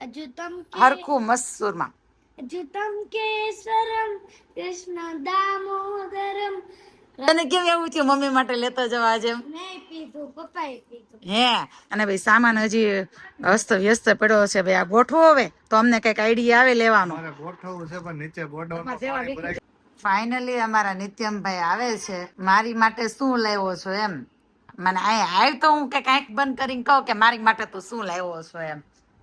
अच्युतम હરખું મસ્ત સુરમાં. अच्युतम केशरम कृष्ण दामोदरम. તને કેમ એવું થયું મમ્મી માટે લેતા જવા આજે? મેં પીધું, પપ્પાએ પીધું. હે અને ભાઈ સામાન હજી અસ્ત વ્યસ્ત પડ્યો છે ભાઈ, આ ગોઠવો હવે તો અમને કઈક આઈડિયા આવે લેવાનો. ગોઠવવું છે પણ નીચે ગોઠવવાનું. ફાઇનલી અમારા નિત્યમભાઈ આવે છે. મારી માટે શું લાવ્યો છો એમ મને આય તો હું કે કાંઈક બંધ કરીને કહું કે મારી માટે તું શું લાવ્યો છો એમ.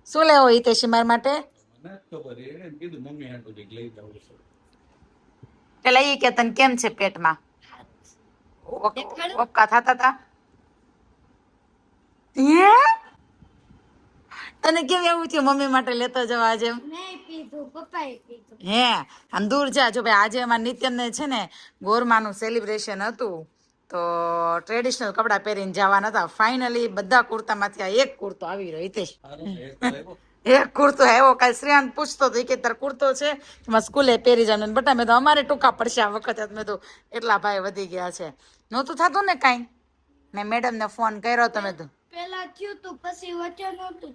શું લેવો હિતેશી મારી માટે? પેલા એ કે તને કેમ છે પેટમાં? ઓપકા થતા હતા? હે તને કેમ એવું થયું મમ્મી માટે લેતા જવા આજે? મેં પીધું, પપ્પાએ પીધું. હે આમ દૂર જા. જો ભાઈ આજે અમારા નિત્યને છે ને ગોરમાનું સેલિબ્રેશન હતું તો ટ્રેડિશનલ કપડાં પહેરીને જવાના હતા. ફાઇનલી બધા કુર્તામાંથી આ એક કુર્તો આવી રહ્યો હિતેશ. એક કુર્તો આવ્યો. કાલ શ્રેયાન પૂછતો હતો કે તાર કુર્તો છે એમાં સ્કૂલે પહેરી જવાનું. બટા મેં તો અમારે ટૂંકા પડશે આ વખતે. મેં તો એટલા ભાઈ વધી ગયા છે. નહોતું થતું ને કાંઈ. મેં મેડમ ને ફોન કર્યો તમે તો પેલા થયું તું પછી વચ્ચે નહોતું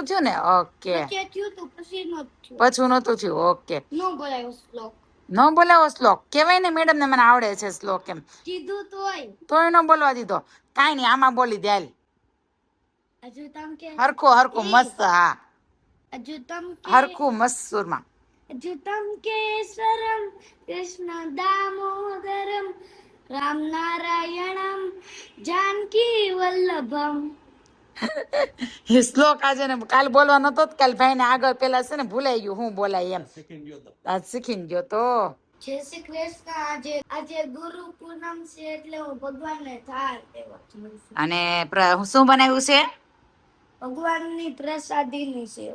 થયું ને. ઓકે વચ્ચે થયું તું પછી નહોતું. પછી નહોતું થયું. ઓકે નો બોલાયો શ્લોક. ન બોલાવો શ્લોક કહેવાય ને મેડમ ને મને આવડે છે શ્લોક એમ કીધું તોય ન બોલવા દીધો. કાંઈ નહીં આમાં બોલી દે હાલ. અજુતમ કે હરખું હરખું મસ્ત. હા અજુતમ કે હરખું મસ્ત સુરમાં. અજુતમ કેશરમ કૃષ્ણ દામોદરમ રામ નારાયણમ જાનકી વલ્લભમ. એ શ્લોક આજે ને કાલ બોલવા નતો. કાલ ભાઈ ને આગળ પેલા છે ને ભૂલાઈ ગયું હું બોલાય એમ. આજ શીખીને ગયો તો. જય શ્રી કૃષ્ણ. આજે ગુરુ પૂનમ છે એટલે હું ભગવાનને થાળ દેવા છું. અને શું બનાવ્યું છે? ભગવાનની પ્રસાદીની સેવ.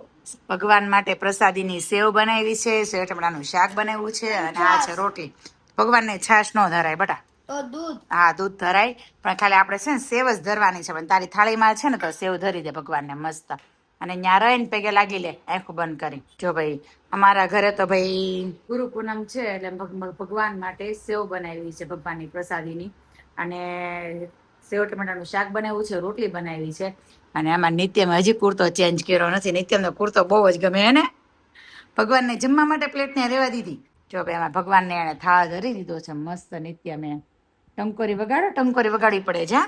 ભગવાન માટે પ્રસાદીની સેવ બનાવી છે. સેવ ટમેટાનું શાક બનાવ્યું છે અને આ છે રોટલી. ભગવાનને છાશ નો ધરાય બટા. તો દૂધ. હા દૂધ ધરાય પણ ખાલી આપણે છે ને સેવ જ ધરવાની છે. પણ તારી થાળીમાં છે ને તો સેવ ધરી દે ભગવાનને મસ્ત. અને ત્યાં રહીને પેગે લાગી લે આંખું બંધ કરી. જો ભાઈ અમારા ઘરે તો ભાઈ ગુરુ પૂનમ છે એટલે ભગવાન માટે સેવ બનાવી છે ભગવાનની પ્રસાદીની. અને સેવ ટમેટાનું શાક બનાવ્યું છે, રોટલી બનાવી છે. અને આમાં નિત્યમ હજી કુર્તો ચેન્જ કર્યો નથી. નિત્યમનો કુર્તો બહુ જ ગમે એને. ભગવાનને જમવા માટે પ્લેટને રહેવા દીધી. જો ભાઈ એમાં ભગવાનને એને થાળ ધરી દીધો છે મસ્ત. નિત્યમે ટંકોરી વગાડો. ટંકોરી વગાડવી પડે છે.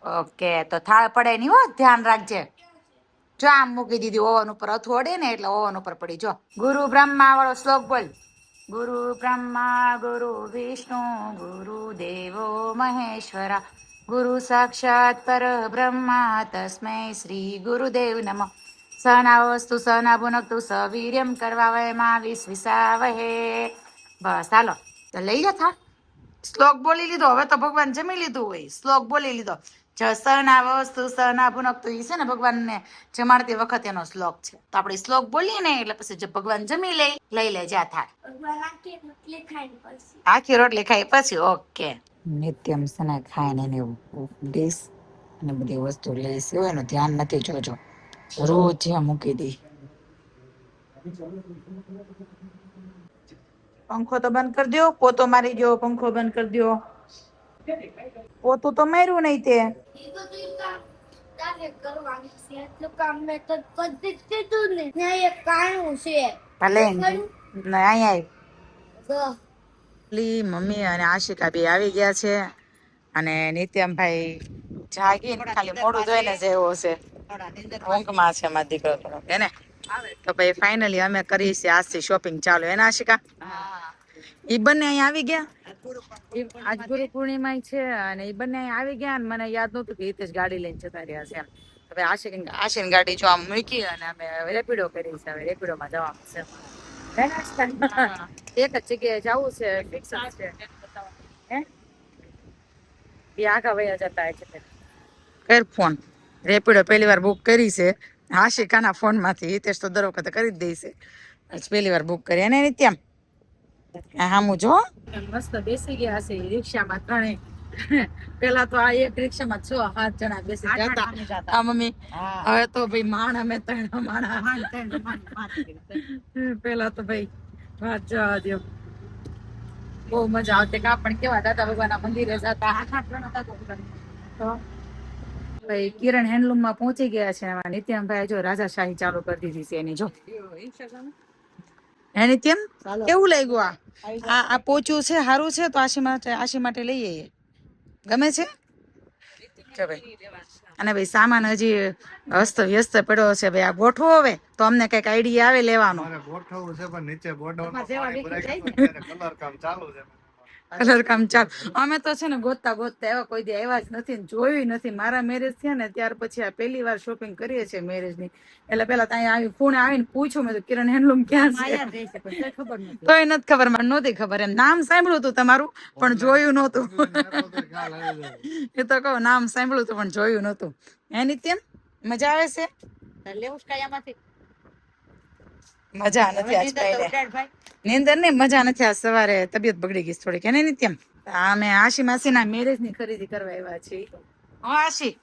ઓકે તો થાળ પડે નહીં હો, ધ્યાન રાખજે. જો આમ મૂકી દીધી ઓવન ઉપર. અથોડે ને એટલે ઓવન ઉપર પડી. જો ગુરુ બ્રહ્મા વાળો શ્લોક બોલ. ગુરુ બ્રહ્મા ગુરુ વિષ્ણુ ગુરુ દેવો મહેશ્વરા ગુરુ સાક્ષાત પર બ્રહ્મા તસ્મૈ શ્રી ગુરુદેવ નમઃ. સહનાવસ્તુ સહના ભુનક્તુ સવીર્યમ કરવા વયમાં વિશ્વિસાવહે. બસ હાલો તો લઈ જા થાળ. શ્લોક બોલી લીધો. હવે તો ભગવાન જમી લીધું હોય. શ્લોક બોલી લીધો. સહના વસ્તુ સહના ભુનક્તુ એ છે ને ભગવાનને જમાડતી વખત એનો શ્લોક છે. તો આપણે શ્લોક બોલીએ ને એટલે પછી જો ભગવાન જમી લઈ લે જા થાળ. આખી રોટલી ખાઈ પછી. ઓકે નિત્યમ સના ખાઈને એને ડીશ અને બધી વસ્તુ લેશે એનું ધ્યાન નથી. જોજો રોજ જ્યાં મૂકી દે. પંખો તો બંધ કરી દો. પોતો મારી દો. પંખો બંધ કરી દો. પોતું તો માર્યું નહીં તે. મમ્મી અને આશિકા બે આવી ગયા છે અને નિત્યમભાઈ જાગીને ખાલી મોઢું ધોઈને જ એવો છે. ઊંઘમાં છે મારો દીકરો થોડો એને. તો ભાઈ ફાઇનલી અમે કરી છે આજથી શોપિંગ ચાલુ. એના આશિકા ઈ બંને અહીંયા આવી ગયા. આજ ગુરુ પૂર્ણિમા છે અને ઈ બંને અહીંયા આવી ગયા. અને મને યાદ નહોતું કે હિતેશ ગાડી લઈને જતા રહ્યા છે એમ. હવે આશીન ગાડી જો આમ મૂકી અને અમે રેપિડો કરી છે. હવે રેપિડોમાં જવાનું છે. એક જ જગ્યાએ જવું છે. ફિક્સ છે. હે એ આગા વયા જતા છે. કર ફોન. રેપિડો પહેલી વાર બુક કરી છે આશિકાના ફોન માંથી. હિતેશ તો દર વખતે કરી જ દે છે. આજ પહેલી વાર બુક કરી. એને નિત્યમ હામું જો મસ્ત બેસી ગયા છે રિક્ષામાં ત્રણે. પેલા તો આ એક રિક્ષામાં 6-7 જણા બેસી જતા. હા મમ્મી. હવે તો ભાઈ માણ અમે 3 માણા. પેલા તો ભાઈ વાત જવા દો. બહુ મજા આવતી. કા પણ કેવા દાદા ભગવાનના મંદિરે જતા. તો ભાઈ કિરણ હેન્ડલૂમ માં પહોંચી ગયા છે. આમાં નિત્યમભાઈ જો રાજાશાહી ચાલુ કરી દીધી છે એની જો. હે નિત્યમ કેવું લાગ્યું આ પોચું છે સારું છે તો આશી માટે લઈએ ગમે છે કે ભાઈ. અને ભાઈ સામાન હજી અસ્ત વ્યસ્ત પડ્યો છે ભાઈ. આ ગોઠવો હવે તો અમને કઈક આઈડિયા આવે લેવાનો. મારે ગોઠવવું છે પણ નીચે ગોડાઉનમાં પાણી ભરાઈ ગયું છે ત્યારે કલર કામ ચાલુ છે. કલર કામ ચાલ. અમે તો છે ને ગોતતા એવા કોઈ દી આવ્યા જ નથી ને જોયું નથી. મારા મેરેજ થયા ને ત્યાર પછી આ પહેલી વાર શોપિંગ કરીએ છીએ મેરેજ ની. એટલે પેલા ત્યાં આવી પુણે આવીને પૂછ્યું મેં તો કિરણ હેન્ડલૂમ ક્યાં છે તોય નથી ખબર. મને નહોતી ખબર. એમ નામ સાંભળ્યું હતું તમારું પણ જોયું નહોતું. ખ્યાલ આવી જાય. એ તો કહું નામ સાંભળ્યું હતું પણ જોયું નહોતું. હે નિત્યમ મજા આવે છે? મજા નથી આજ કાંઈ. નીંદર ને મજા નથી. આ સવારે તબિયત બગડી ગઈ થોડીક. એને નિત્યમ અમે આશી માસી ના મેરેજ ની ખરીદી કરવા આવ્યા છીએ. આશી